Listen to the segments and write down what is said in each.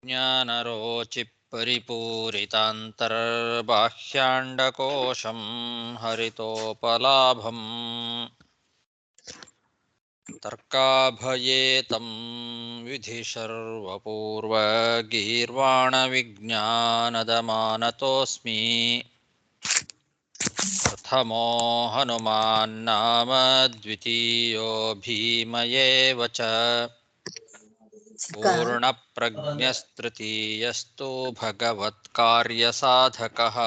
ज्ञानरोचिपरिपूरितान्तर्बाह्याण्डकोशं हरितोपलाभम् तर्काभयेतं विधिशर्वपूर्वगीर्वाणविज्ञानदमानतोऽस्मि प्रथमो हनुमान्नाम द्वितीयो भीमयेव च पूर्णप्रज्ञस्तृतीयस्तु भगवत्कार्यसाधकः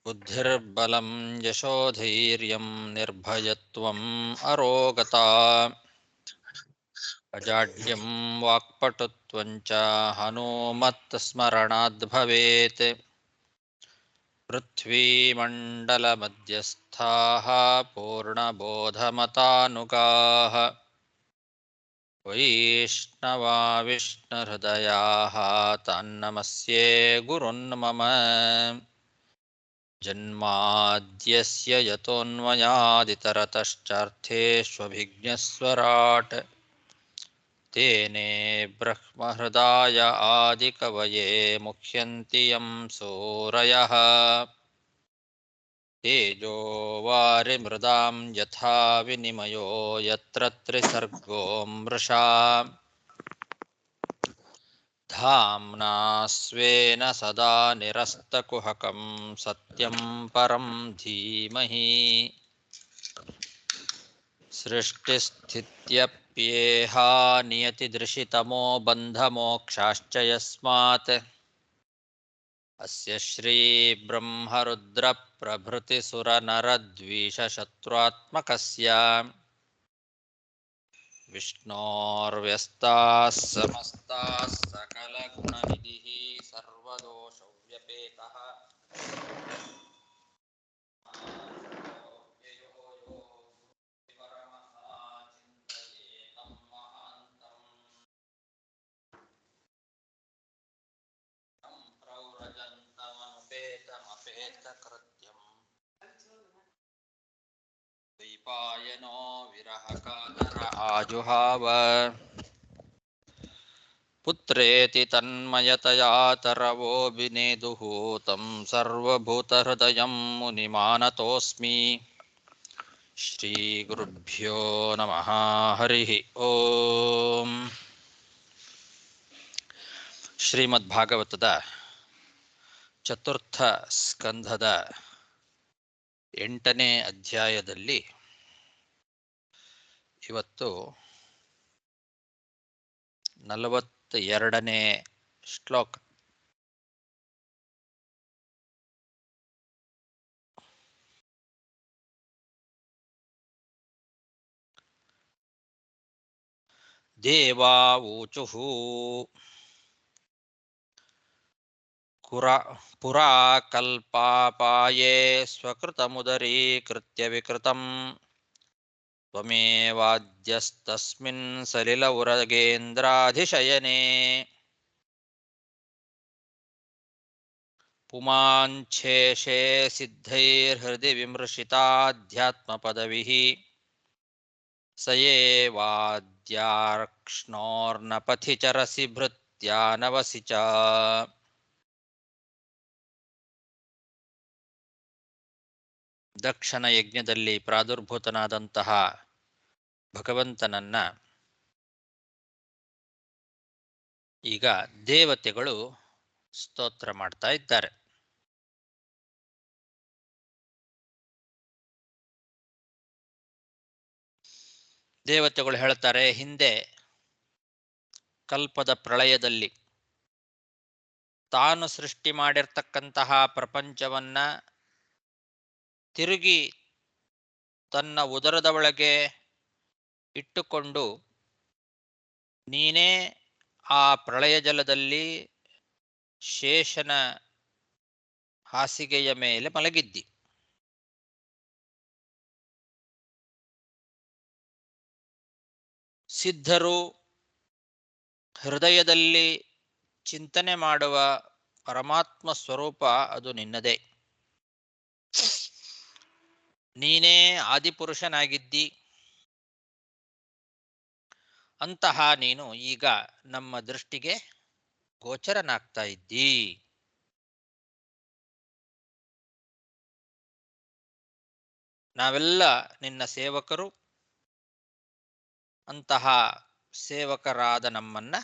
बुद्धिर्बलं यशोधैर्यं निर्भयत्वम् अरोगता अजाड्यं वाक्पटुत्वं च हनूमत्स्मरणाद् भवेत् पृथ्वीमण्डलमध्यस्थाः पूर्णबोधमतानुगाः वैष्णवा विष्णुहृदयाः तान्नमस्ये गुरुन्मम जन्माद्यस्य यतोऽन्वयादितरतश्चार्थेष्वभिज्ञस्वराट् तेने ब्रह्महृदाय आदिकवये मुह्यन्ति यं सूरयः तेजो वारिमृदां यथा विनिमयो यत्र त्रिसर्गो मृषा धाम्ना स्वेन सदा निरस्तकुहकं सत्यं परं धीमहि सृष्टिस्थित्यप्येहा नियतिदृशितमो बन्धमोक्षाश्च यस्मात् अस्य श्रीब्रह्मरुद्रप्रभृतिसुरनरद्वीषशत्रुत्मकस्य विष्णोर्व्यस्ताः समस्ताः सकलगुणनिधिः सर्वदोषव्यपेतः प्रव्रजन्तमनुपेतमपेतकृत्यम् द्वैपायनो विरहकातर आजुहाव पुत्रेति तन्मयतया तरवोऽभिनेदुः तं सर्वभूतहृदयं मुनिमानतोऽस्मि श्रीगुरुभ्यो नमः हरिः ಓಂ ಶ್ರೀಮದ್ಭಾಗವತದ ಚತುರ್ಥ ಸ್ಕಂಧದ 8ನೇ ಅಧ್ಯಾಯದಲ್ಲಿ ಇವತ್ತು 42ನೇ ಶ್ಲೋಕ. ದೇವಾವೂಚುಃ ಪುರಾ ಕಲ್ಪಾಪಾಯೇ ಸ್ವಕೃತಮುದರೀಕೃತ್ಯ ವಿಕೃತಂ ತ್ವಮೇವಾದ್ಯಸ್ತಸ್ಮಿನ್ ಸಲಿಲ ಉರಗೇಂದ್ರಾಧಿಶಯನೆ ಪುಮಾಂಛೇಷೇ ಸಿದ್ಧೈರ್ಹೃದಿ ವಿಮೃಶಿತಾಧ್ಯಾತ್ಮಪದವಿಃ ಸ ಏವಾದ್ಯಾರ್ಕ್ಷ್ಣೋರ್ನ ಪಥಿ ಚರಸಿ ಭೃತ್ಯಾನವಸಿ ಚ. ದಕ್ಷನ ಯಜ್ಞದಲ್ಲಿ ಪ್ರಾದುರ್ಭೂತನಾದಂತಹ ಭಗವಂತನನ್ನ ಈಗ ದೇವತೆಗಳು ಸ್ತೋತ್ರ ಮಾಡ್ತಾ ಇದ್ದಾರೆ. ದೇವತೆಗಳು ಹೇಳ್ತಾರೆ, ಹಿಂದೆ ಕಲ್ಪದ ಪ್ರಳಯದಲ್ಲಿ ತಾನು ಸೃಷ್ಟಿ ಮಾಡಿರ್ತಕ್ಕಂತಹ ಪ್ರಪಂಚವನ್ನ ತಿರುಗಿ ತನ್ನ ಉದರದ ಒಳಗೆ ಇಟ್ಟುಕೊಂಡು ನೀನೇ ಆ ಪ್ರಳಯ ಜಲದಲ್ಲಿ ಶೇಷನ ಹಾಸಿಗೆಯ ಮೇಲೆ ಮಲಗಿದ್ದಿ. ಸಿದ್ಧರು ಹೃದಯದಲ್ಲಿ ಚಿಂತನೆ ಮಾಡುವ ಪರಮಾತ್ಮ ಸ್ವರೂಪ ಅದು ನಿನ್ನದೇ. ನೀನೇ ಆದಿಪುರುಷನಾಗಿದ್ದಿ. ಅಂತಹ ನೀನು ಈಗ ನಮ್ಮ ದೃಷ್ಟಿಗೆ ಗೋಚರನಾಗ್ತಾ ಇದ್ದಿ. ನಾವೆಲ್ಲ ನಿನ್ನ ಸೇವಕರು. ಅಂತಹ ಸೇವಕರಾದ ನಮ್ಮನ್ನ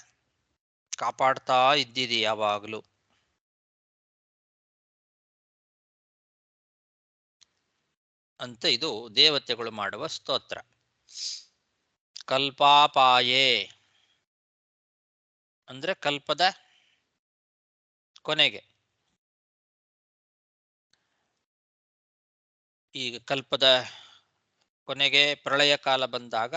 ಕಾಪಾಡ್ತಾ ಇದ್ದಿದಿ ಯಾವಾಗಲೂ. ಅಂತ ಇದು ದೇವತೆಗಳು ಮಾಡುವ ಸ್ತೋತ್ರ. ಕಲ್ಪಾಪಾಯೇ ಅಂದ್ರೆ ಕಲ್ಪದ ಕೊನೆಗೆ. ಈಗ ಕಲ್ಪದ ಕೊನೆಗೆ ಪ್ರಳಯ ಕಾಲ ಬಂದಾಗ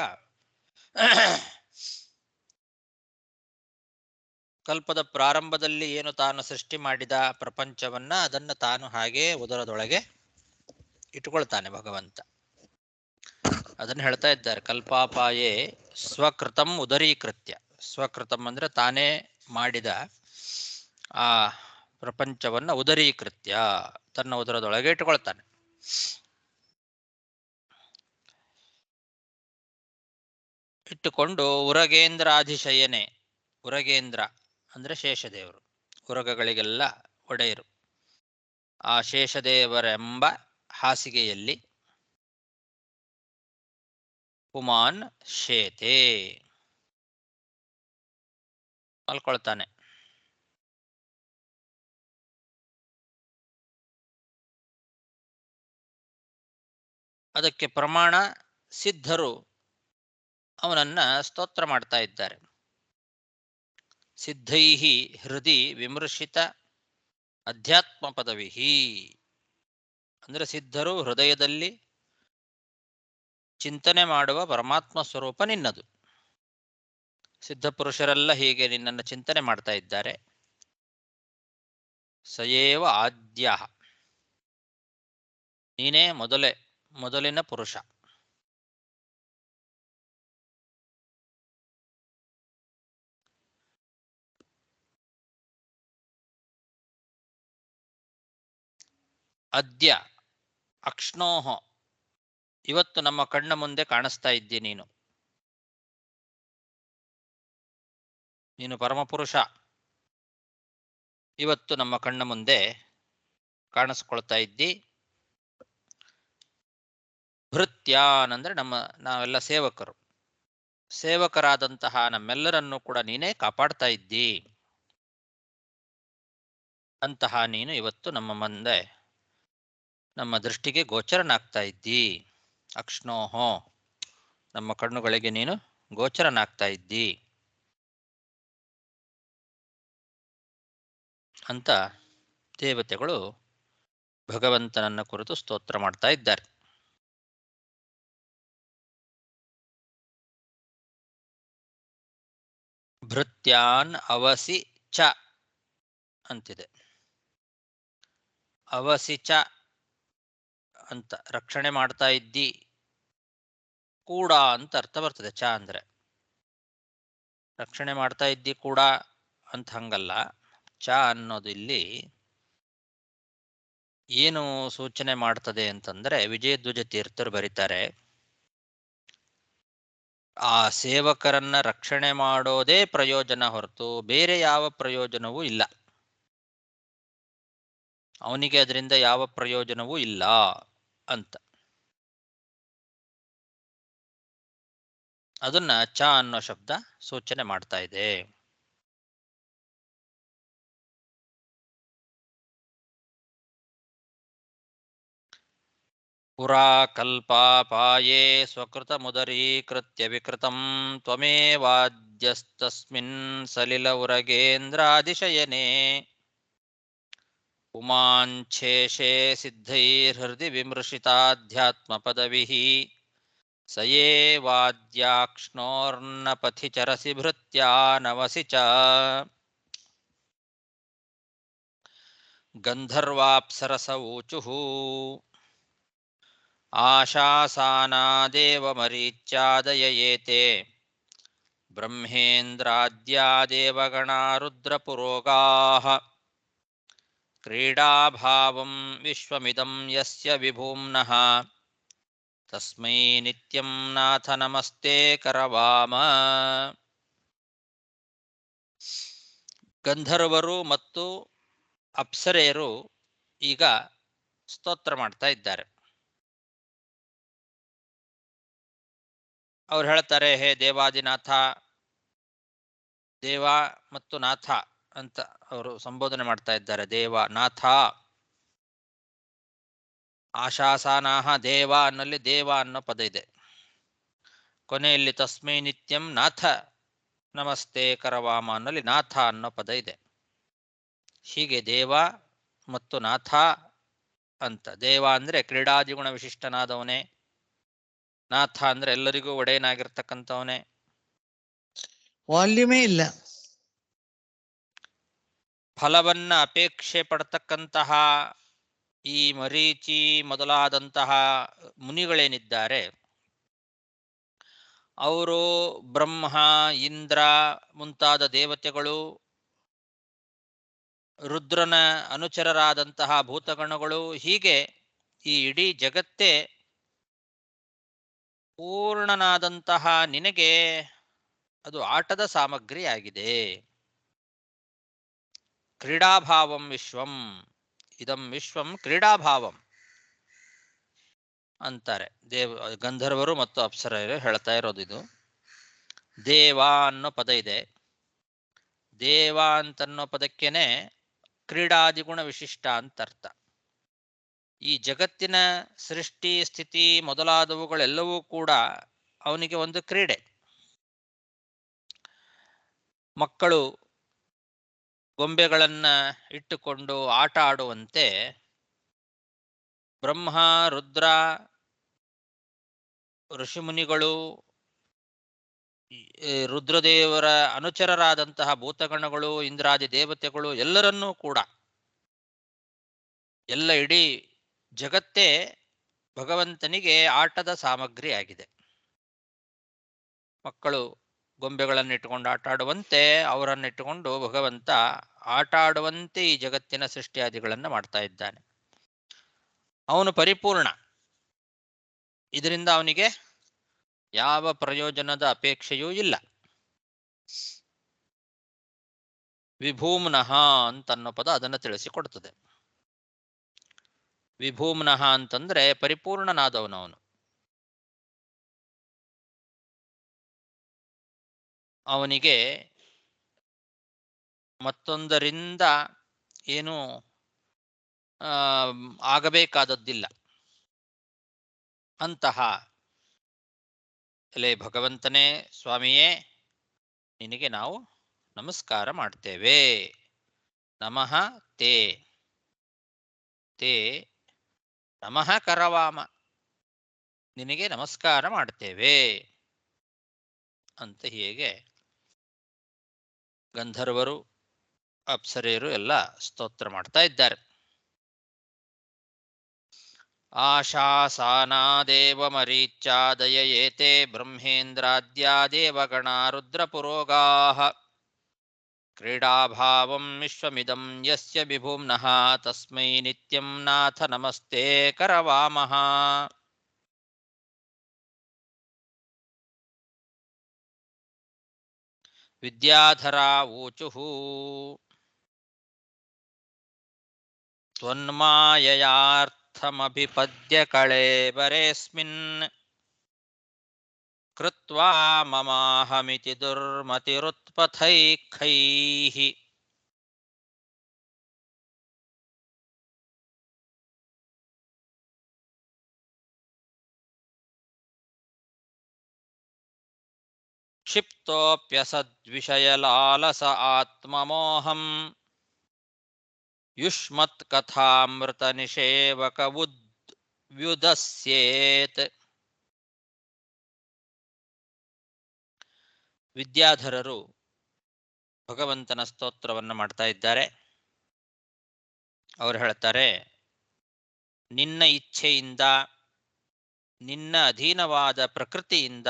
ಕಲ್ಪದ ಪ್ರಾರಂಭದಲ್ಲಿ ಏನು ತಾನು ಸೃಷ್ಟಿ ಮಾಡಿದ ಪ್ರಪಂಚವನ್ನ ಅದನ್ನು ತಾನು ಹಾಗೆ ಉದರದೊಳಗೆ ಇಟ್ಕೊಳ್ತಾನೆ ಭಗವಂತ. ಅದನ್ನು ಹೇಳ್ತಾ ಇದ್ದಾರೆ. ಕಲ್ಪಾಪಾಯೇ ಸ್ವಕೃತಂ ಉದರೀಕೃತ್ಯ. ಸ್ವಕೃತಂ ಅಂದ್ರೆ ತಾನೇ ಮಾಡಿದ ಆ ಪ್ರಪಂಚವನ್ನ ಉದರೀಕೃತ್ಯ ತನ್ನ ಉದರದೊಳಗೆ ಇಟ್ಕೊಳ್ತಾನೆ. ಇಟ್ಟುಕೊಂಡು ಉರಗೇಂದ್ರಾಧಿಶಯನೆ. ಉರಗೇಂದ್ರ ಅಂದ್ರೆ ಶೇಷದೇವರು, ಉರಗಗಳಿಗೆಲ್ಲ ಒಡೆಯರು. ಆ ಶೇಷದೇವರೆಂಬ ಹಾಸಿಗೆಯಲ್ಲಿ ಪುಮಾನ್ ಶೇತೆ ಮಲ್ಕೊಳ್ತಾನೆ. ಅದಕ್ಕೆ ಪ್ರಮಾಣ ಸಿದ್ಧರು ಅವನನ್ನ ಸ್ತೋತ್ರ ಮಾಡ್ತಾ ಇದ್ದಾರೆ. ಸಿದ್ಧೈಹಿ ಹೃದಯ ವಿಮರ್ಶಿತ ಅಧ್ಯಾತ್ಮ ಪದವಿಹಿ ಅಂದ್ರೆ ಸಿದ್ಧರು ಹೃದಯದಲ್ಲಿ ಚಿಂತನೆ ಮಾಡುವ ಪರಮಾತ್ಮ ಸ್ವರೂಪ ನಿನ್ನದು. ಸಿದ್ಧ ಪುರುಷರೆಲ್ಲ ಹೀಗೆ ನಿನ್ನನ್ನು ಚಿಂತನೆ ಮಾಡ್ತಾ ಇದ್ದಾರೆ. ಸಯೇವ ಆದ್ಯ ನೀನೇ ಮೊದಲಿನ ಪುರುಷ. ಅದ್ಯ ಅಕ್ಷ್ಣೋಹ ಇವತ್ತು ನಮ್ಮ ಕಣ್ಣ ಮುಂದೆ ಕಾಣಿಸ್ತಾ ಇದ್ದಿ ನೀನು. ನೀನು ಪರಮಪುರುಷ ಇವತ್ತು ನಮ್ಮ ಕಣ್ಣ ಮುಂದೆ ಕಾಣಿಸ್ಕೊಳ್ತಾ ಇದ್ದಿ. ಭೃತ್ಯಾನ್ ಅಂದ್ರೆ ನಾವೆಲ್ಲ ಸೇವಕರು. ಸೇವಕರಾದಂತಹ ನಮ್ಮೆಲ್ಲರನ್ನೂ ಕೂಡ ನೀನೇ ಕಾಪಾಡ್ತಾ ಇದ್ದಿ. ಅಂತಹ ನೀನು ಇವತ್ತು ನಮ್ಮ ಮುಂದೆ ನಮ್ಮ ದೃಷ್ಟಿಗೆ ಗೋಚರನಾಗ್ತಾ ಇದ್ದಿ. ಅಕ್ಷ್ಣೋಹೋ ನಮ್ಮ ಕಣ್ಣುಗಳಿಗೆ ನೀನು ಗೋಚರನಾಗ್ತಾ ಇದ್ದಿ ಅಂತ ದೇವತೆಗಳು ಭಗವಂತನನ್ನ ಕುರಿತು ಸ್ತೋತ್ರ ಮಾಡ್ತಾ ಇದ್ದಾರೆ. ಭೃತ್ಯಾನ್ ಅವಸಿ ಚ ಅಂತಿದೆ. ಅವಸಿ ಚ ಅಂತ ರಕ್ಷಣೆ ಮಾಡ್ತಾ ಇದ್ದಿ ಕೂಡ ಅಂತ ಅರ್ಥ ಬರ್ತದೆ. ಚ ಅಂದ್ರೆ ರಕ್ಷಣೆ ಮಾಡ್ತಾ ಇದ್ದಿ ಕೂಡ ಅಂತ ಹಂಗಲ್ಲ. ಚ ಅನ್ನೋದು ಇಲ್ಲಿ ಏನು ಸೂಚನೆ ಮಾಡ್ತದೆ ಅಂತಂದ್ರೆ, ವಿಜಯಧ್ವಜ ತೀರ್ಥರು ಬರೀತಾರೆ, ಆ ಸೇವಕರನ್ನ ರಕ್ಷಣೆ ಮಾಡೋದೇ ಪ್ರಯೋಜನ ಹೊರತು ಬೇರೆ ಯಾವ ಪ್ರಯೋಜನವೂ ಇಲ್ಲ. ಅವನಿಗೆ ಅದರಿಂದ ಯಾವ ಪ್ರಯೋಜನವೂ ಇಲ್ಲ ಅಂತ. ಅದನ್ನ ಚ ಅನ್ನೋ ಶಬ್ದ ಸೂಚನೆ ಮಾಡ್ತಾ ಇದೆ. ಪುರಾ ಕಲ್ಪಾಪಾಯೇ ಸ್ವಕೃತ ಮುದರೀಕೃತ್ಯ ವಿಕೃತಂ ತ್ವಮೇವಾದ್ಯಸ್ತಸ್ಮಿನ್ ಸಲಿಲ ಉರಗೇಂದ್ರಾದಿಶಯನೆ ಪುಮಾಂಛೇಷೇ ಸಿದ್ಧೈರ್ಹೃದಿ ವಿಮೃಶಿತಾಧ್ಯಾತ್ಮ ಪದವಿಃ ಸಯೇವಾದ್ಯಾಕ್ಷ್ಣೋರ್ನ ಪಥಿ ಚರಸಿ ಭೃತ್ಯಾನವಸಿ ಚ. ಗಂಧರ್ವಾಪ್ಸರಸ ಊಚುಃ ಆಶಾಸಾನಾದೇವ ಮರೀಚ್ಯಾದಯ ಏತೆ ಬ್ರಹ್ಮೇಂದ್ರಾದ್ಯಾ ದೇವಗಣಾ ರುದ್ರಪುರೋಗಾಃ ಕ್ರೀಡಾಭಾವಂ ವಿಶ್ವಮಿದಂ ಯಸ್ಯ ವಿಭೂಮ್ನಃ ತಸ್ಮೈ ನಿತ್ಯಂ ನಾಥ ನಮಸ್ತೆ ಕರವಾಮ. ಗಂಧರ್ವರು ಮತ್ತು ಅಪ್ಸರೆಯರು ಈಗ ಸ್ತೋತ್ರ ಮಾಡ್ತಾ ಇದ್ದಾರೆ. ಅವ್ರು ಹೇಳ್ತಾರೆ, ಹೇ ದೇವಾದಿನಾಥ, ದೇವ ಮತ್ತು ನಾಥ ಅಂತ ಅವರು ಸಂಬೋಧನೆ ಮಾಡ್ತಾ ಇದ್ದಾರೆ. ದೇವ, ನಾಥ. ಆಶಾಸಾನಾಹ ದೇವ ಅನ್ನಲ್ಲಿ ದೇವ ಅನ್ನೋ ಪದ ಇದೆ. ಕೊನೆಯಲ್ಲಿ ತಸ್ಮೈ ನಿತ್ಯಂ ನಾಥ ನಮಸ್ತೆ ಕರವಾಮ ಅನ್ನಲ್ಲಿ ನಾಥ ಅನ್ನೋ ಪದ ಇದೆ. ಹೀಗೆ ದೇವ ಮತ್ತು ನಾಥ ಅಂತ. ದೇವ ಅಂದರೆ ಕ್ರೀಡಾದಿಗುಣ ವಿಶಿಷ್ಟನಾದವನೇ, ನಾಥ ಅಂದ್ರೆ ಎಲ್ಲರಿಗೂ ಒಡೆಯನಾಗಿರ್ತಕ್ಕಂಥವನೇ. ವಾಲ್ಯೂಮೇ ಇಲ್ಲ. ಫಲವನ್ನ ಅಪೇಕ್ಷೆ ಪಡ್ತಕ್ಕಂತಹ ಈ ಮರೀಚಿ ಮೊದಲಾದಂತಹ ಮುನಿಗಳೇನಿದ್ದಾರೆ, ಅವರು ಬ್ರಹ್ಮ, ಇಂದ್ರ ಮುಂತಾದ ದೇವತೆಗಳು, ರುದ್ರನ ಅನುಚರರಾದಂತಹ ಭೂತಗಣಗಳು, ಹೀಗೆ ಈ ಇಡೀ ಜಗತ್ತೇ ಪೂರ್ಣನಾದಂತಹ ನಿನಗೆ ಅದು ಆಟದ ಸಾಮಗ್ರಿಯಾಗಿದೆ. ಕ್ರೀಡಾಭಾವಂ ವಿಶ್ವಂ, ಇದಂ ವಿಶ್ವಂ ಕ್ರೀಡಾಭಾವಂ ಅಂತಾರೆ ಗಂಧರ್ವರು ಮತ್ತು ಅಪ್ಸರೆಯರು ಹೇಳ್ತಾ ಇರೋದು. ಇದು ದೇವ ಅನ್ನೋ ಪದ ಇದೆ. ದೇವ ಅಂತನ್ನೋ ಪದಕ್ಕೇನೆ ಕ್ರೀಡಾದಿಗುಣ ವಿಶಿಷ್ಟ ಅಂತ ಅರ್ಥ. ಈ ಜಗತ್ತಿನ ಸೃಷ್ಟಿ, ಸ್ಥಿತಿ ಮೊದಲಾದವುಗಳೆಲ್ಲವೂ ಕೂಡ ಅವನಿಗೆ ಒಂದು ಕ್ರೀಡೆ. ಮಕ್ಕಳು ಗೊಂಬೆಗಳನ್ನ ಇಟ್ಟುಕೊಂಡು ಆಟ ಆಡುವಂತೆ ಬ್ರಹ್ಮ, ರುದ್ರ, ಋಷಿಮುನಿಗಳು, ರುದ್ರದೇವರ ಅನುಚರರಾದಂತಹ ಭೂತಗಣಗಳು, ಇಂದ್ರಾದಿ ದೇವತೆಗಳು ಎಲ್ಲರನ್ನೂ ಕೂಡ, ಎಲ್ಲ ಇಡೀ ಜಗತ್ತೇ ಭಗವಂತನಿಗೆ ಆಟದ ಸಾಮಗ್ರಿ ಆಗಿದೆ. ಮಕ್ಕಳು ಗೊಂಬೆಗಳನ್ನಿಟ್ಟುಕೊಂಡು ಆಟ ಆಡುವಂತೆ ಅವರನ್ನಿಟ್ಟುಕೊಂಡು ಭಗವಂತ ಆಟ ಆಡುವಂತೆ ಈ ಜಗತ್ತಿನ ಸೃಷ್ಟಿಯಾದಿಗಳನ್ನು ಮಾಡ್ತಾ ಇದ್ದಾನೆ. ಅವನು ಪರಿಪೂರ್ಣ. ಇದರಿಂದ ಅವನಿಗೆ ಯಾವ ಪ್ರಯೋಜನದ ಅಪೇಕ್ಷೆಯೂ ಇಲ್ಲ. ವಿಭೂಮ್ನಃ ಅಂತನ್ನೋ ಪದ ಅದನ್ನು ತಿಳಿಸಿಕೊಡ್ತದೆ. ವಿಭೂಮ್ನಃ ಅಂತಂದ್ರೆ ಪರಿಪೂರ್ಣನಾದವನವನು. ಅವನಿಗೆ ಮತ್ತೊಂದರಿಂದ ಏನು ಆಗಬೇಕಾದದ್ದಿಲ್ಲ. ಅಂತಹ ಎಲೆ ಭಗವಂತನೇ, ಸ್ವಾಮಿಯೇ, ನಿನಗೆ ನಾವು ನಮಸ್ಕಾರ ಮಾಡ್ತೇವೆ. ನಮಃ ತೇ ತೇ ನಮಃ ಕರವಾಮ, ನಿನಗೆ ನಮಸ್ಕಾರ ಮಾಡ್ತೇವೆ ಅಂತ ಹೀಗೆ ಗಂಧರ್ವರು, ಅಪ್ಸರೆಯರು ಎಲ್ಲ ಸ್ತೋತ್ರ ಮಾಡ್ತಾ ಇದ್ದಾರೆ. ಆಶಾಸಾನಾದೇವ ಮರೀಚ್ಯಾದಯ ಏತೆ ಬ್ರಹ್ಮೇಂದ್ರಾದ್ಯಾ ದೇವಗಣಾ ರುದ್ರಪುರೋಗಾಃ ಕ್ರೀಡಾಭಾವಂ ವಿಶ್ವಮಿದಂ ಯಸ್ಯ ವಿಭುಮ್ನಃ ತಸ್ಮೈ ನಿತ್ಯಂ ನಾಥ ನಮಸ್ತೆ ಕರವಾಮಃ. ವಿದ್ಯಾಧರಾ ಊಚುಃ ತ್ವನ್ಮಾಯಯಾರ್ಥಮಭಿಪದ್ಯ ಕಳೇಬರೇಸ್ಮಿನ್ ಕೃತ್ವಾ ಮಮಾಹಮಿತಿ ದುರ್ಮತಿರುತ್ಪಥೈಃ. ಕ್ಷಿಪ್ತೋಪ್ಯಸದ್ವಿಷಯಲಾಲಸ ಆತ್ಮಮೋಹಂ ಯುಷ್ಮತ್ ಕಥಾಮೃತ ನಿಷೇವಕ ವ್ಯುದಸ್ಯೇತ್. ವಿದ್ಯಾಧರರು ಭಗವಂತನ ಸ್ತೋತ್ರವನ್ನು ಮಾಡ್ತಾ ಇದ್ದಾರೆ. ಅವರು ಹೇಳ್ತಾರೆ, ನಿನ್ನ ಇಚ್ಛೆಯಿಂದ, ನಿನ್ನ ಅಧೀನವಾದ ಪ್ರಕೃತಿಯಿಂದ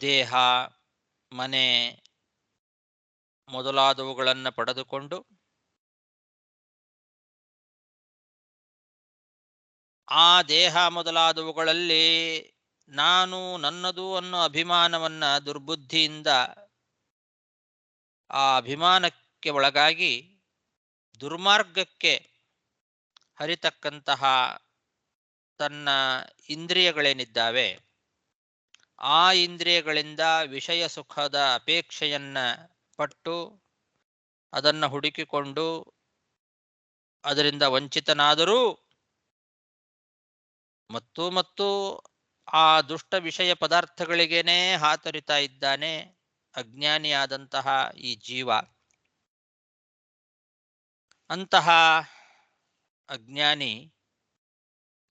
ದೇಹ, ಮನೆ ಮೊದಲಾದವುಗಳನ್ನು ಪಡೆದುಕೊಂಡು ಆ ದೇಹ ಮೊದಲಾದವುಗಳಲ್ಲಿ ನಾನು ನನ್ನದು ಅನ್ನೋ ಅಭಿಮಾನವನ್ನ ದುರ್ಬುದ್ಧಿಯಿಂದ ಆ ಅಭಿಮಾನಕ್ಕೆ ಒಳಗಾಗಿ ದುರ್ಮಾರ್ಗಕ್ಕೆ ಹರಿತಕ್ಕಂತಹ ತನ್ನ ಇಂದ್ರಿಯಗಳೇನಿದ್ದಾವೆ ಆ ಇಂದ್ರಿಯಗಳಿಂದ ವಿಷಯ ಸುಖದ ಅಪೇಕ್ಷೆಯನ್ನ ಪಟ್ಟು ಅದನ್ನು ಹುಡುಕಿಕೊಂಡು ಅದರಿಂದ ವಂಚಿತನಾದರೂ ಮತ್ತು ಆ ದುಷ್ಟ ವಿಷಯ ಪದಾರ್ಥಗಳಿಗೇನೆ ಹಾತೊರಿತಾ ಇದ್ದಾನೆ ಅಜ್ಞಾನಿಯಾದಂತಹ ಈ ಜೀವ. ಅಂತಹ ಅಜ್ಞಾನಿ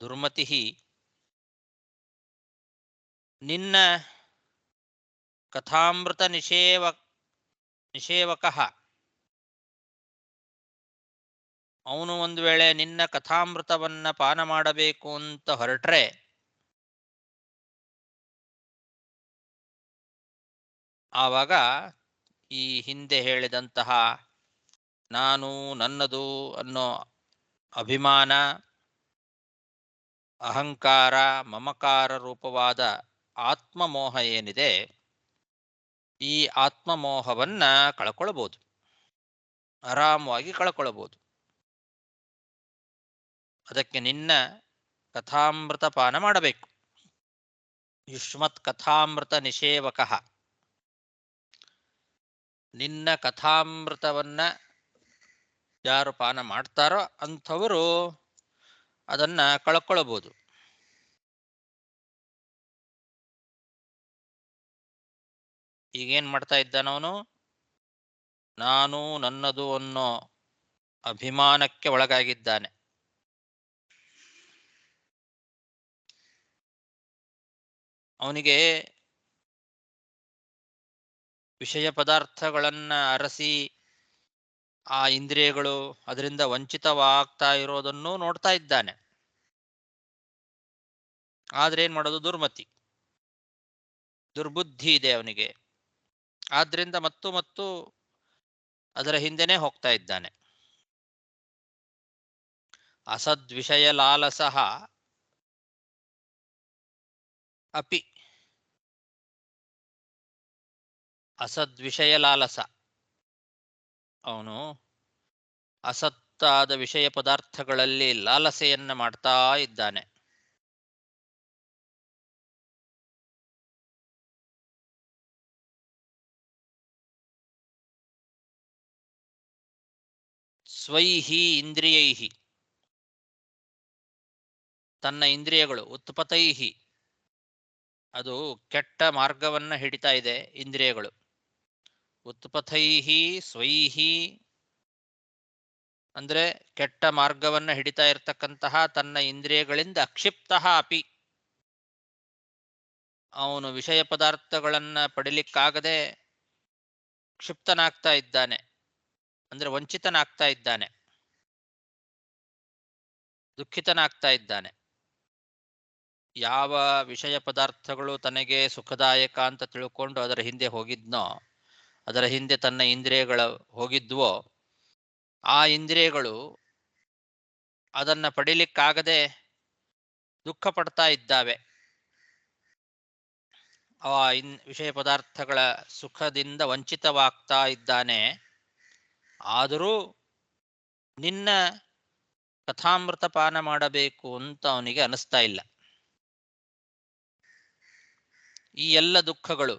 ದುರ್ಮತಿ ನಿನ್ನ ಕಥಾಮೃತ ನಿಷೇವಕ ಅವನು ಒಂದು ವೇಳೆ ನಿನ್ನ ಕಥಾಮೃತವನ್ನ ಪಾನ ಮಾಡಬೇಕು ಅಂತ ಹೊರಟ್ರೆ ಆವಾಗ ಈ ಹಿಂದೆ ಹೇಳಿದಂತಹ ನಾನು ನನ್ನದು ಅನ್ನೋ ಅಭಿಮಾನ ಅಹಂಕಾರ ಮಮಕಾರ ರೂಪವಾದ ಆತ್ಮಮೋಹ ಏನಿದೆ ಈ ಆತ್ಮಮೋಹವನ್ನ ಕಳ್ಕೊಳ್ಬೋದು, ಆರಾಮವಾಗಿ ಕಳ್ಕೊಳ್ಬೋದು. ಅದಕ್ಕೆ ನಿನ್ನ ಕಥಾಮೃತ ಪಾನ ಮಾಡಬೇಕು. ಯುಷ್ಮತ್ ಕಥಾಮೃತ ನಿಷೇವಕ, ನಿನ್ನ ಕಥಾಮೃತವನ್ನ ಯಾರು ಪಾನ ಮಾಡ್ತಾರೋ ಅಂಥವರು ಅದನ್ನ ಕಳ್ಕೊಳ್ಬೋದು. ಈಗೇನ್ ಮಾಡ್ತಾ ಇದ್ದಾನವನು? ನಾನು ನನ್ನದು ಅನ್ನೋ ಅಭಿಮಾನಕ್ಕೆ ಒಳಗಾಗಿದ್ದಾನೆ. ಅವನಿಗೆ ವಿಷಯ ಪದಾರ್ಥಗಳನ್ನ ಅರಸಿ ಆ ಇಂದ್ರಿಯಗಳು ಅದರಿಂದ ವಂಚಿತವಾಗ್ತಾ ಇರೋದನ್ನು ನೋಡ್ತಾ ಇದ್ದಾನೆ. ಆದ್ರೆ ಏನ್ ಮಾಡೋದು? ದುರ್ಮತಿ, ದುರ್ಬುದ್ಧಿ ಇದೆ ಅವನಿಗೆ. ಆದ್ರಿಂದ ಮತ್ತು ಅದರ ಹಿಂದೆನೆ ಹೋಗ್ತಾ ಇದ್ದಾನೆ. ಅಸದ್ವಿಷಯ ಲಾಲಸಃ ಅಪಿ, ಅಸದ್ವಿಷಯ ಲಾಲಸ, ಅವನು ಅಸತ್ತಾದ ವಿಷಯ ಪದಾರ್ಥಗಳಲ್ಲಿ ಲಾಲಸೆಯನ್ನ ಮಾಡ್ತಾ ಇದ್ದಾನೆ. ಸ್ವೈಹಿ ಇಂದ್ರಿಯೈಹಿ, ತನ್ನ ಇಂದ್ರಿಯಗಳು, ಉತ್ಪತೈಹಿ, ಅದು ಕೆಟ್ಟ ಮಾರ್ಗವನ್ನ ಹಿಡಿತಾ ಇದೆ ಇಂದ್ರಿಯಗಳು. ಉತ್ಪಥೈಹಿ ಸ್ವೈಹಿ ಅಂದ್ರೆ ಕೆಟ್ಟ ಮಾರ್ಗವನ್ನ ಹಿಡಿತಾ ಇರತಕ್ಕಂತಹ ತನ್ನ ಇಂದ್ರಿಯಗಳಿಂದ ಕ್ಷಿಪ್ತ ಅಪಿ, ಅವನು ವಿಷಯ ಪದಾರ್ಥಗಳನ್ನ ಪಡಿಲಿಕ್ಕಾಗದೆ ಕ್ಷಿಪ್ತನಾಗ್ತಾ ಇದ್ದಾನೆ, ಅಂದ್ರೆ ವಂಚಿತನಾಗ್ತಾ ಇದ್ದಾನೆ, ದುಃಖಿತನಾಗ್ತಾ ಇದ್ದಾನೆ. ಯಾವ ವಿಷಯ ಪದಾರ್ಥಗಳು ತನಗೆ ಸುಖದಾಯಕ ಅಂತ ತಿಳ್ಕೊಂಡು ಅದರ ಹಿಂದೆ ಹೋಗಿದ್ನೋ, ಅದರ ಹಿಂದೆ ತನ್ನ ಇಂದ್ರಿಯಗಳು ಹೋಗಿದ್ವೋ, ಆ ಇಂದ್ರಿಯಗಳು ಅದನ್ನ ಪಡಿಲಿಕ್ಕಾಗದೆ ದುಃಖ ಪಡ್ತಾ ಇದ್ದಾವೆ. ಆ ವಿಷಯ ಪದಾರ್ಥಗಳ ಸುಖದಿಂದ ವಂಚಿತವಾಗ್ತಾ ಇದ್ದಾನೆ. ಆದರೂ ನಿನ್ನ ಕಥಾಮೃತ ಪಾನ ಮಾಡಬೇಕು ಅಂತ ಅವನಿಗೆ ಅನಿಸ್ತಾ ಇಲ್ಲ. ಈ ಎಲ್ಲ ದುಃಖಗಳು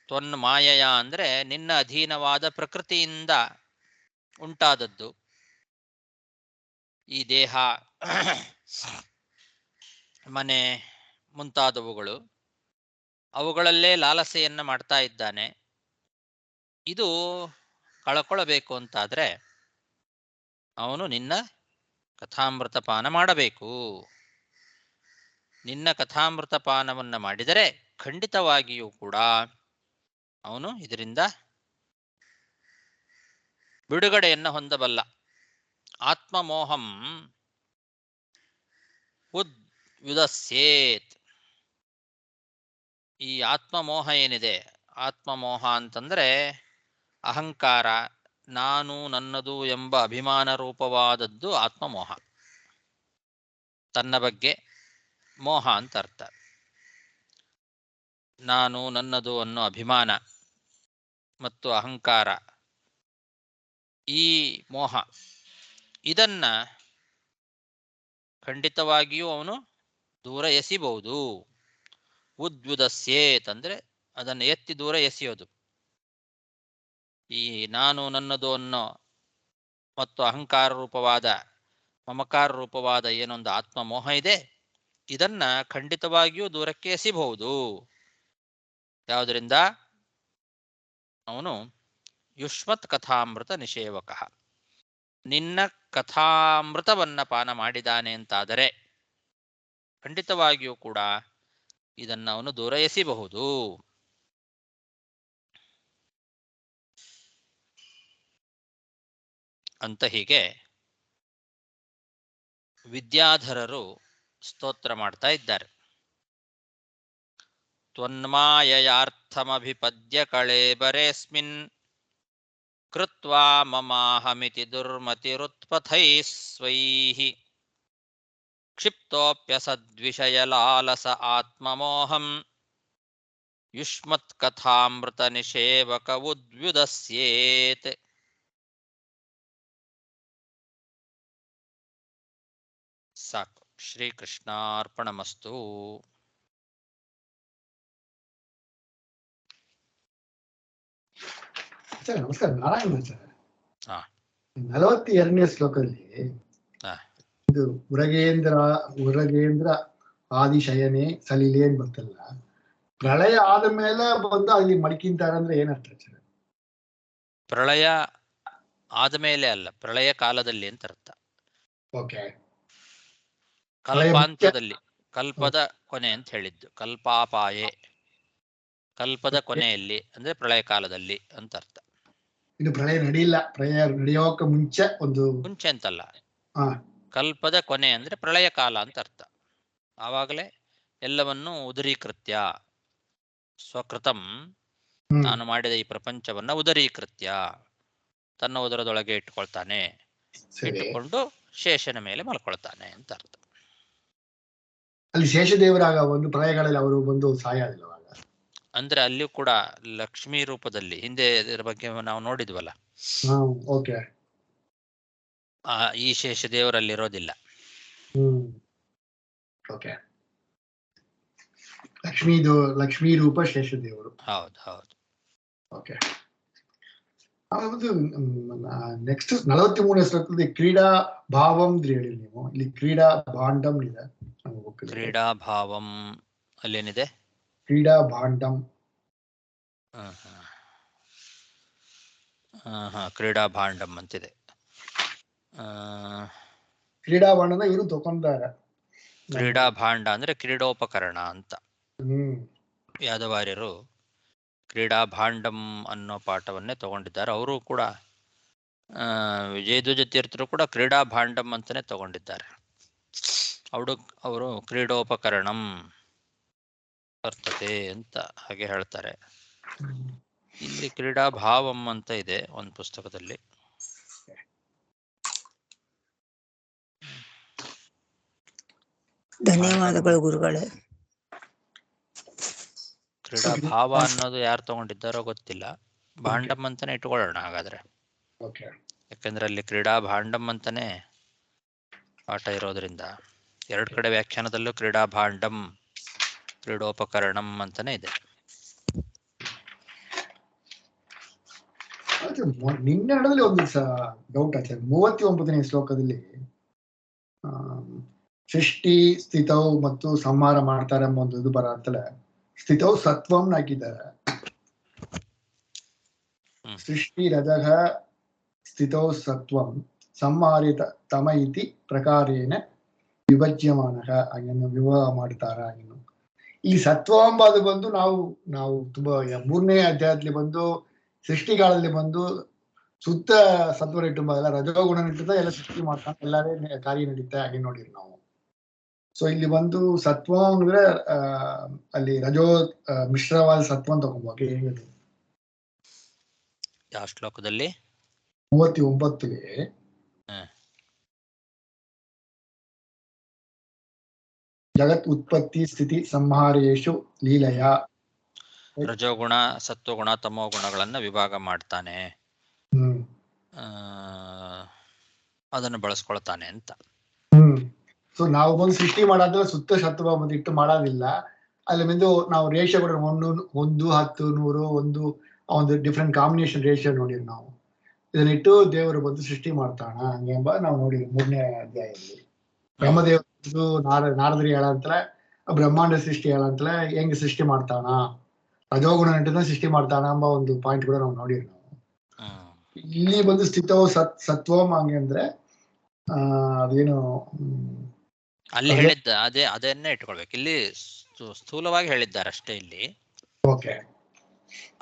ತ್ವನ್ಮಾಯಯ ಅಂದ್ರೆ ನಿನ್ನ ಅಧೀನವಾದ ಪ್ರಕೃತಿಯಿಂದ ಉಂಟಾದದ್ದು. ಈ ದೇಹ, ಮನೆ ಮುಂತಾದವುಗಳು, ಅವುಗಳಲ್ಲೇ ಲಾಲಸೆಯನ್ನ ಮಾಡ್ತಾ ಇದ್ದಾನೆ. ಇದು ಕಳ್ಕೊಳ್ಬೇಕು ಅಂತಾದ್ರೆ ಅವನು ನಿನ್ನ ಕಥಾಮೃತ ಪಾನ ಮಾಡಬೇಕು. ನಿನ್ನ ಕಥಾಮೃತ ಪಾನವನ್ನ ಮಾಡಿದರೆ ಖಂಡಿತವಾಗಿಯೂ ಕೂಡ ಅವನು ಇದರಿಂದ ಬಿಡುಗಡೆಯನ್ನ ಹೊಂದಬಲ್ಲ. ಆತ್ಮಮೋಹಂ ಉದ್ಯುದಸ್ಯೇತ್, ಈ ಆತ್ಮಮೋಹ ಏನಿದೆ, ಆತ್ಮಮೋಹ ಅಂತಂದ್ರೆ ಅಹಂಕಾರ, ನಾನು ನನ್ನದು ಎಂಬ ಅಭಿಮಾನ ರೂಪವಾದದ್ದು ಆತ್ಮಮೋಹ. ತನ್ನ ಬಗ್ಗೆ ಮೋಹ ಅಂತ ಅರ್ಥ. ನಾನು ನನ್ನದು ಅನ್ನೋ ಅಭಿಮಾನ ಮತ್ತು ಅಹಂಕಾರ, ಈ ಮೋಹ, ಇದನ್ನ ಖಂಡಿತವಾಗಿಯೂ ಅವನು ದೂರ ಎಸಿಬಹುದು. ಉದ್ಯುದಸ್ಯೇತ್ ಅಂದರೆ ಅದನ್ನು ಎತ್ತಿ ದೂರ ಎಸೆಯೋದು. ಈ ನಾನು ನನ್ನದು ಅನ್ನೋ ಮತ್ತು ಅಹಂಕಾರ ರೂಪವಾದ, ಮಮಕಾರ ರೂಪವಾದ ಏನೊಂದು ಆತ್ಮಮೋಹ ಇದೆ, ಇದನ್ನ ಖಂಡಿತವಾಗಿಯೂ ದೂರಕ್ಕೆ ಎಸಿಬಹುದು. ಯಾವುದರಿಂದ? ಅವನು ಯುಷ್ಮತ್ ಕಥಾಮೃತ ನಿಷೇವಕ, ನಿನ್ನ ಕಥಾಮೃತವನ್ನ ಪಾನ ಮಾಡಿದಾನೆ ಅಂತಾದರೆ ಖಂಡಿತವಾಗಿಯೂ ಕೂಡ ಇದನ್ನು ಅವನು ದೂರ ಎಸಿಬಹುದು. ಅಂತ ಹೀಗೆ ವಿದ್ಯಾಧರರು ಸ್ತೋತ್ರ ಮಾಡ್ತಾ ಇದ್ದಾರೆ. ತ್ವನ್ಮಾಯಯಾರ್ಥಮಭಿಪದ್ಯ ಕಳೇಬರೇಸ್ಮಿನ್ ಕೃತ್ವಾ ಮಮಾಹಮಿತಿ ದುರ್ಮತಿರುತ್ಪಥೈಃ ಸ್ವೈಃ ಕ್ಷಿಪ್ತೋಪ್ಯಸದ್ವಿಷಯಲಾಲಸ ಆತ್ಮಮೋಹಂ ಯುಷ್ಮತ್ಕಥಾಮೃತ ನಿಷೇವಕ ಉದ್ವ್ಯುದಸ್ಯೇತ್. ಸಾಕು. ಶ್ರೀಕೃಷ್ಣಾರ್ಪಣಮಸ್ತು. ಸರ್ ನಮಸ್ಕಾರ. ನಾರಾಯಣ ಸರ್, ಹಾ 42ನೇ ಶ್ಲೋಕದಲ್ಲಿ ಇದು ಉರಗೇಂದ್ರ ಆದಿಶಯನೆ ಸಲಿಲೆ ಅಂತ ಬರ್ತಲ್ಲ, ಪ್ರಳಯ ಆದ ಮೇಲೆ ಬಂದು ಅಲ್ಲಿ ಮಡಿಕಿಂತಾರೆ ಅಂದ್ರೆ ಏನರ್ಥ ಸರ್? ಪ್ರಳಯ ಆದಮೇಲೆ ಅಲ್ಲ, ಪ್ರಳಯ ಕಾಲದಲ್ಲಿ ಅಂತ ಅರ್ಥ. ಓಕೆ. ಕಲ್ಪಾಂತದಲ್ಲಿ, ಕಲ್ಪದ ಕೊನೆ ಅಂತ ಹೇಳಿದ್ದು. ಕಲ್ಪಾಪಾಯೆ, ಕಲ್ಪದ ಕೊನೆಯಲ್ಲಿ ಅಂದ್ರೆ ಪ್ರಳಯ ಕಾಲದಲ್ಲಿ ಅಂತ ಅರ್ಥ. ಇದು ಪ್ರಳಯ ನಡೆಯಿಲ್ಲ, ಪ್ರಳಯ ನಡೆಯೋಕೆ ಮುಂಚೆ ಅಂತಲ್ಲ, ಕಲ್ಪದ ಕೊನೆ ಅಂದ್ರೆ ಪ್ರಳಯ ಕಾಲ ಅಂತ ಅರ್ಥ. ಆವಾಗಲೇ ಎಲ್ಲವನ್ನೂ ಉದರೀಕೃತ್ಯ, ಸ್ವಕೃತಂ, ತಾನು ಮಾಡಿದ ಈ ಪ್ರಪಂಚವನ್ನ ಉದರೀಕೃತ್ಯ, ತನ್ನ ಉದರದೊಳಗೆ ಇಟ್ಟುಕೊಳ್ತಾನೆ, ಇಟ್ಟುಕೊಂಡು ಶೇಷನ ಮೇಲೆ ಮಲ್ಕೊಳ್ತಾನೆ ಅಂತ ಅರ್ಥ. ಅಲ್ಲಿ ಶೇಷದೇವರಾಗ ಒಂದು ಪ್ರಳಯಗಳಲ್ಲಿ ಅವರು ಬಂದು ಸಾಯೋದಿಲ್ಲ ಅಂದ್ರೆ ಅಲ್ಲಿಯೂ ಕೂಡ ಲಕ್ಷ್ಮೀ ರೂಪದಲ್ಲಿ, ಹಿಂದೆ ಇದರ ಬಗ್ಗೆ ನಾವು ನೋಡಿದ್ವಲ್ಲ, ಈ ಶೇಷದೇವರಲ್ಲಿರೋದಿಲ್ಲ. ಲಕ್ಷ್ಮೀ ರೂಪ ಶೇಷದೇವರು. ಹೌದು ಹೌದು. ಓಕೆ. ನೆಕ್ಸ್ಟ್ 43ನೇ ಶ್ಲೋಕದಲ್ಲಿ ಕ್ರೀಡಾ ಭಾವಂ ಹೇಳಿ ನೀವು. ಇಲ್ಲಿ ಕ್ರೀಡಾ ಭಾಂಡಂ ಇದೆ. ಕ್ರೀಡಾ ಭಾವಂ ಅಲ್ಲೇನಿದೆ? ಕ್ರೀಡಾ ಭಾಂಡಂ. ಕ್ರೀಡಾ ಭಾಂಡಂ ಅಂತಿದೆ. ಕ್ರೀಡಾ ಭಾಂಡನ ಇವರು ತಗೊಂಡಾರೆ. ಕ್ರೀಡಾ ಭಾಂಡ ಅಂದ್ರೆ ಕ್ರೀಡೋಪಕರಣ ಅಂತ. ಯಾದವಾರ್ಯರು ಕ್ರೀಡಾ ಭಾಂಡಂ ಅನ್ನೋ ಪಾಠವನ್ನೇ ತಗೊಂಡಿದ್ದಾರೆ. ಅವರು ಕೂಡ ವಿಜಯಧ್ವಜ ತೀರ್ಥರು ಕೂಡ ಕ್ರೀಡಾ ಭಾಂಡಂ ಅಂತಾನೆ ತಗೊಂಡಿದ್ದಾರೆ. ಅವರು ಕ್ರೀಡೋಪಕರಣಂ ವರ್ತತೆ ಅಂತ ಹಾಗೆ ಹೇಳ್ತಾರೆ. ಇಲ್ಲಿ ಕ್ರೀಡಾ ಭಾವಂ ಅಂತ ಇದೆ ಒಂದು ಪುಸ್ತಕದಲ್ಲಿ. ಧನ್ಯವಾದಗಳು ಗುರುಗಳೇ. ಕ್ರೀಡಾ ಭಾವ ಅನ್ನೋದು ಯಾರು ತಗೊಂಡಿದ್ದಾರೋ ಗೊತ್ತಿಲ್ಲ. ಭಾಂಡಂ ಅಂತಾನೆ ಇಟ್ಕೊಳ್ಳೋಣ ಹಾಗಾದ್ರೆ, ಯಾಕಂದ್ರೆ ಅಲ್ಲಿ ಕ್ರೀಡಾ ಭಾಂಡಂ ಅಂತಾನೆ ಪಾಠ ಇರೋದ್ರಿಂದ. ಎರಡು ಕಡೆ ವ್ಯಾಖ್ಯಾನದಲ್ಲೂ ಕ್ರೀಡಾ ಭಾಂಡಂ, ಕ್ರೀಡೋಪಕರಣಂ ಅಂತಾನೆ ಇದೆ. ನಿನ್ನೆ ನಡೆದಲ್ಲಿ ಒಂದು ಡೌಟ್ ಆಯ್ತು. 39ನೇ ಶ್ಲೋಕದಲ್ಲಿ ಸೃಷ್ಟಿ ಸ್ಥಿತೌ ಮತ್ತು ಸಂಹಾರ ಮಾಡ್ತಾರೆ ಎಂಬ ಒಂದು ಇದು ಬರತ್ತಲ್ಲ. ಸ್ಥಿತೌ ಸತ್ವಂ ಹಾಕಿದ್ದಾರೆ. ಸೃಷ್ಟಿ ರಜಃ ಸ್ಥಿತೌ ಸತ್ವಂ ಸಂಹಾರಿತ ತಮ ಇತಿ ಪ್ರಕಾರೇಣ ವಿಭಜ್ಯಮಾನಃ ಹಾಗೆನ್ನು ವಿವಾಹ ಮಾಡ್ತಾರ. ಹಾಗೆನ್ನು ಈ ಸತ್ವ ಎಂಬುದು ಬಂದು ನಾವು ತುಂಬಾ 3ನೇ ಅಧ್ಯಾಯದಲ್ಲಿ ಬಂದು ಸೃಷ್ಟಿಗಾಲದಲ್ಲಿ ಬಂದು ಸುತ್ತ ಸತ್ವ ಇಟ್ಟು ಎಲ್ಲ ರಜೋಗುಣ ಇಟ್ಟದ ಎಲ್ಲ ಸೃಷ್ಟಿ ಮಾಡ್ತಾನೆ, ಎಲ್ಲಾರೇ ಕಾರ್ಯ ನಡೀತಾ ಹಾಗೆ ನೋಡಿರಿ ನಾವು. ಸೊ ಇಲ್ಲಿ ಬಂದು ಸತ್ವ ಅಂದ್ರೆ ಅಲ್ಲಿ ರಜೋ ಮಿಶ್ರವಾದ ಸತ್ವ ಅಂತ ತಗೊಂಡ್ಬಾಗೆ. ಹೇಗಿದೆ ಯಾವ ಶ್ಲೋಕದಲ್ಲಿ? 39ಗೆ ಜಗತ್ ಉತ್ಪತ್ತಿ ಸ್ಥಿತಿ ಸಂಹಾರೇಶು ಲೀಲೆಯ. ರಜೋಗುಣ, ಸತ್ವಗುಣ, ತಮೋ ಗುಣಗಳನ್ನ ವಿಭಾಗ ಮಾಡ್ತಾನೆ, ಅದನ್ನು ಬಳಸ್ಕೊಳ್ತಾನೆ ಅಂತ. ಸೊ ನಾವು ಬಂದು ಸೃಷ್ಟಿ ಮಾಡಾದ್ರೆ ಸುತ್ತ ಸತ್ವ ಬಂದಿಟ್ಟು ಮಾಡೋದಿಲ್ಲ. ಅಲ್ಲಿ ಬಂದು ನಾವು ರೇಷಿಯೋ ಕೂಡ 1, 10, 100 ಒಂದು ಡಿಫ್ರೆಂಟ್ ಕಾಂಬಿನೇಷನ್ ರೇಷಿಯೋ ನೋಡಿರಿ ನಾವು. ಇದನ್ನಿಟ್ಟು ದೇವರು ಬಂದು ಸೃಷ್ಟಿ ಮಾಡ್ತಾನ ಹಂಗೆಂಬ ನಾವು ನೋಡಿರಿ 3ನೇ ಅಧ್ಯಾಯದಲ್ಲಿ. ಬ್ರಹ್ಮದೇವರು ನಾರದರಿ ಹೇಳಂತಲೇ ಬ್ರಹ್ಮಾಂಡ ಸೃಷ್ಟಿ ಹೇಳಂತಲೇ ಹೆಂಗ್ ಸೃಷ್ಟಿ ಮಾಡ್ತಾನ, ರಜೋಗುಣ ನಟನ ಸೃಷ್ಟಿ ಮಾಡ್ತಾನ ಎಂಬ ಒಂದು ಪಾಯಿಂಟ್ ಕೂಡ ನಾವು ನೋಡಿರಿ ನಾವು. ಇಲ್ಲಿ ಬಂದು ಸ್ಥಿತವು ಸತ್ವಂ ಹಂಗೆ ಅಂದ್ರೆ ಅದೇನು ಅಲ್ಲಿ ಹೇಳಿದ್ದ ಅದನ್ನೇ ಇಟ್ಕೊಳ್ಬೇಕು. ಇಲ್ಲಿ ಸ್ಥೂಲವಾಗಿ ಹೇಳಿದ್ದಾರೆ ಅಷ್ಟೇ. ಇಲ್ಲಿ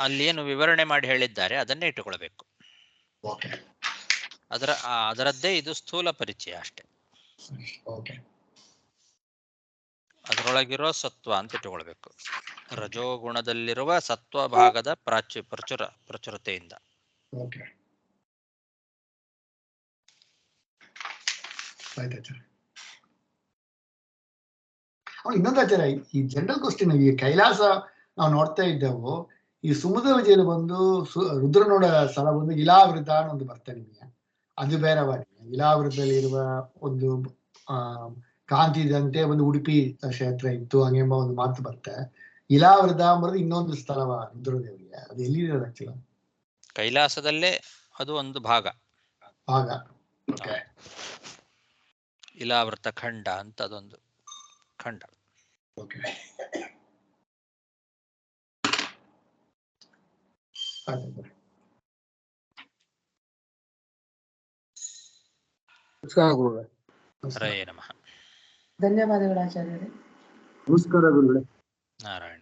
ಅಲ್ಲಿ ಏನು ವಿವರಣೆ ಮಾಡಿ ಹೇಳಿದ್ದಾರೆ ಅದನ್ನೇ ಇಟ್ಟುಕೊಳ್ಬೇಕು. ಅದರದ್ದೇ ಇದು ಸ್ಥೂಲ ಪರಿಚಯ ಅಷ್ಟೇ. ಅದರೊಳಗಿರೋ ಸತ್ವ ಅಂತ ಇಟ್ಟುಕೊಳ್ಬೇಕು. ರಜೋಗುಣದಲ್ಲಿರುವ ಸತ್ವ ಭಾಗದ ಪ್ರಚುರತೆಯಿಂದ. ಇನ್ನೊಂದು ಆಚಾರ, ಈ ಜನರಲ್ ಕ್ವಶನ್, ಈ ಕೈಲಾಸ ನಾವು ನೋಡ್ತಾ ಇದ್ದೆವು. ಈ ಸುಮುದ್ರ ವಿಜಯನ ಬಂದು ರುದ್ರನೋಡ ಸ್ಥಳ ಬಂದು ಇಲಾವೃತ ಅನ್ನೊಂದು ಬರ್ತದೆ ನಿಮಗೆ. ಅದು ಬೇರೆವಾಗಿ ಇಲಾವೃತದಲ್ಲಿ ಇರುವ ಒಂದು ಕಾಂತಿದಂತೆ ಒಂದು ಉಡುಪಿ ಕ್ಷೇತ್ರ ಇತ್ತು ಹಂಗೆಂಬ ಒಂದು ಮಾತು ಬರುತ್ತೆ. ಇಲಾವೃತ ಅಂಬುದು ಇನ್ನೊಂದು ಸ್ಥಳವ ರುದ್ರದೇವರಿಗೆ. ಅದು ಎಲ್ಲಿದೆ ಆಕ್ಚುಲಿ? ಕೈಲಾಸದಲ್ಲೇ ಅದು ಒಂದು ಭಾಗ. ಇಲಾವೃತ ಖಂಡ ಅಂತ ಅದೊಂದು ಖಂಡ. ಹರೇ ನಮಃ. ಧನ್ಯವಾದಗಳು ಆಚಾರ್ಯರೇ. ನಮಸ್ಕಾರ ಗುರುಗಳೇ. ನಾರಾಯಣ.